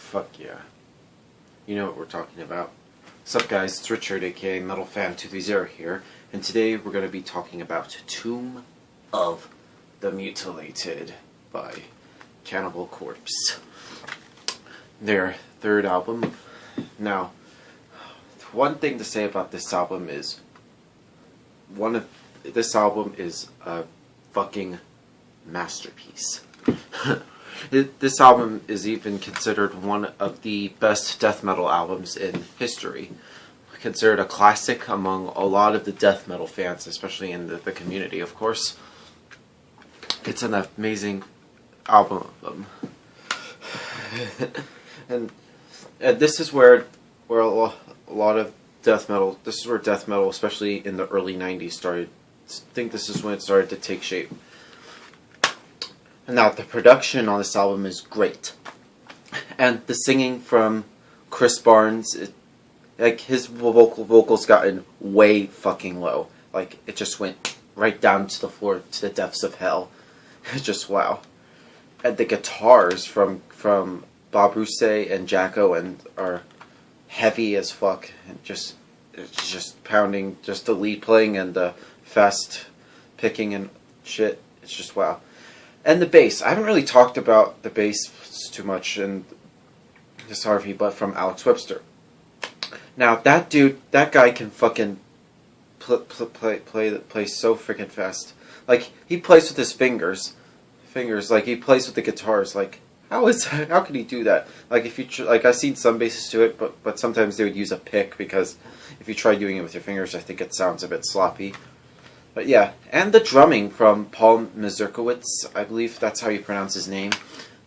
Fuck yeah. You know what we're talking about. What's up guys, it's Richard aka MetalFan230 here, and today we're going to be talking about Tomb of the Mutilated by Cannibal Corpse. Their third album. Now, one thing to say about this album is this album is a fucking masterpiece. This album is even considered one of the best death metal albums in history. Considered a classic among a lot of the death metal fans, especially in the community, of course. It's an amazing album of them. and this is where a lot of death metal, this is where death metal, especially in the early 90s, started. I think this is when it started to take shape. Now, the production on this album is great. And the singing from Chris Barnes, like, his vocals gotten way fucking low. Like, it just went right down to the floor, to the depths of hell. It's just wow. And the guitars from Bob Rousset and Jacko are heavy as fuck. And it's just pounding, just the lead playing and the fast picking and shit. It's just wow. And the bass. I haven't really talked about the bass too much in this Harvey, but from Alex Webster. Now, that guy can fucking play so freaking fast. Like, he plays with his fingers. Like, he plays with the guitars. Like, how can he do that? Like, I've seen some bassists do it, but sometimes they would use a pick, because if you try doing it with your fingers, I think it sounds a bit sloppy. But yeah, and the drumming from Paul Mazurkowitz, I believe that's how you pronounce his name.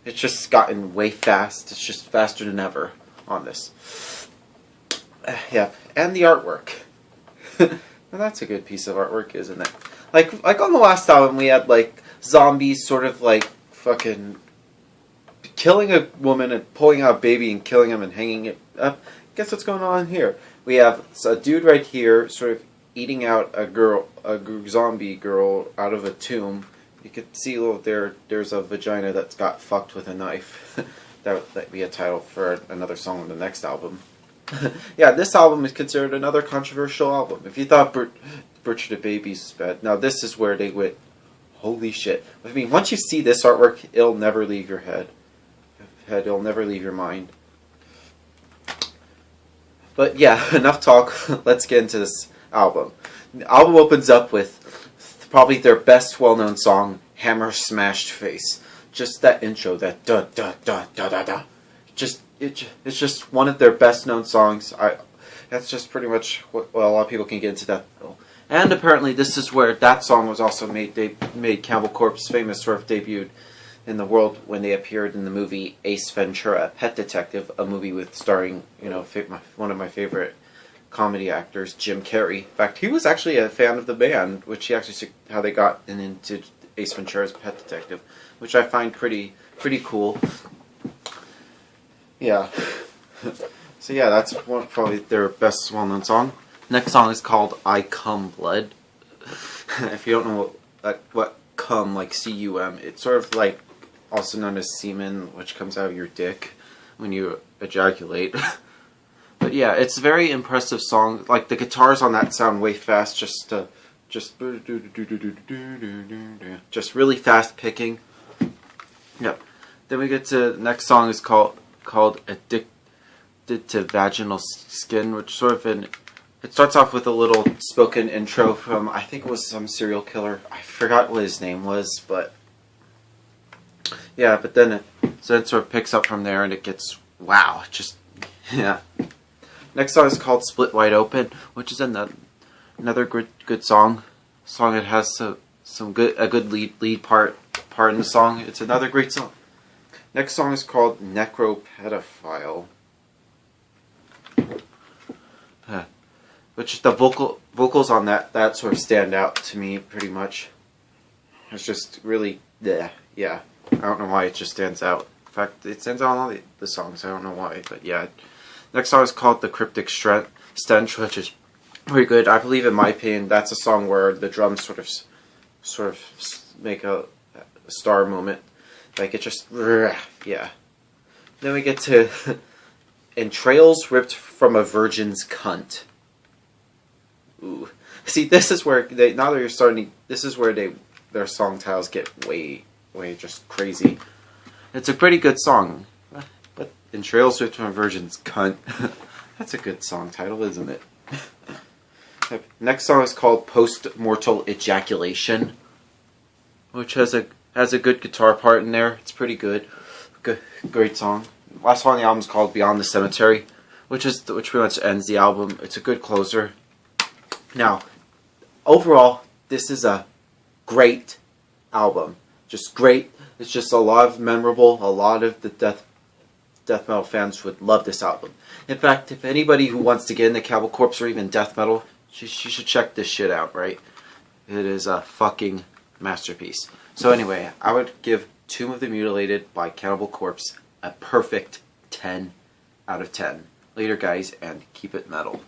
It's just gotten way fast. It's just faster than ever on this. Yeah, and the artwork. Well, that's a good piece of artwork, isn't it? Like on the last album, we had like zombies sort of like fucking killing a woman and pulling out a baby and killing him and hanging it up. Guess what's going on here? We have a dude right here sort of eating out a zombie girl out of a tomb. You can see there's a vagina that's got fucked with a knife. that would be a title for another song on the next album. Yeah, this album is considered another controversial album. If you thought Butcher the Babies was bad, now this is where they went, holy shit. I mean, once you see this artwork, it'll never leave your head. It'll never leave your mind. But yeah, enough talk. Let's get into this album. The album opens up with probably their best well-known song, Hammer Smashed Face. Just that intro, that da da da da da da. It's just one of their best-known songs. That's just pretty much what, well, a lot of people can get into that. And apparently this is where that song was also made. They made Cannibal Corpse famous, sort of debuted in the world when they appeared in the movie Ace Ventura, Pet Detective, a movie with starring, you know, one of my favorite comedy actors, Jim Carrey. In fact, he was actually a fan of the band, which he actually how they got into Ace Ventura's Pet Detective, which I find pretty cool. Yeah. So yeah, that's probably their best well-known song. Next song is called I Cum Blood. If you don't know what cum, like C-U-M, it's sort of like also known as semen, which comes out of your dick when you ejaculate. But yeah, it's a very impressive song. Like, the guitars on that sound way fast, just really fast picking. Yep. Then we get to the next song is called Addicted to Vaginal Skin, which sort of it starts off with a little spoken intro from, I think it was some serial killer. I forgot what his name was, but yeah, but then it sort of picks up from there and it gets, wow, just, yeah. Next song is called Split Wide Open, which is another good song. Song that has a good lead part in the song. It's another great song. Next song is called Necropedophile, which the vocals on that sort of stand out to me pretty much. It's just really yeah. I don't know why it just stands out. In fact, it stands out on all the songs. I don't know why, but yeah. Next song is called The Cryptic Stench, which is pretty good. I believe, in my opinion, that's a song where the drums sort of make a star moment. Like, it just, yeah. Then we get to entrails ripped from a virgin's cunt. Ooh. See, this is where they, now that you're starting, this is where their song titles get way just crazy. It's a pretty good song, but entrails ripped from a virgin's cunt. That's a good song title, isn't it? Next song is called Post-Mortal Ejaculation, which has a good guitar part in there. It's pretty good. Great song. Last song on the album is called Beyond the Cemetery, which pretty much ends the album. It's a good closer. Now, overall, this is a great album. Just great. It's just a lot of memorable. A lot of the death metal fans would love this album. In fact, if anybody who wants to get into Cannibal Corpse or even death metal, you should check this shit out, right? It is a fucking masterpiece. So anyway, I would give Tomb of the Mutilated by Cannibal Corpse a perfect 10 out of 10. Later, guys, and keep it metal.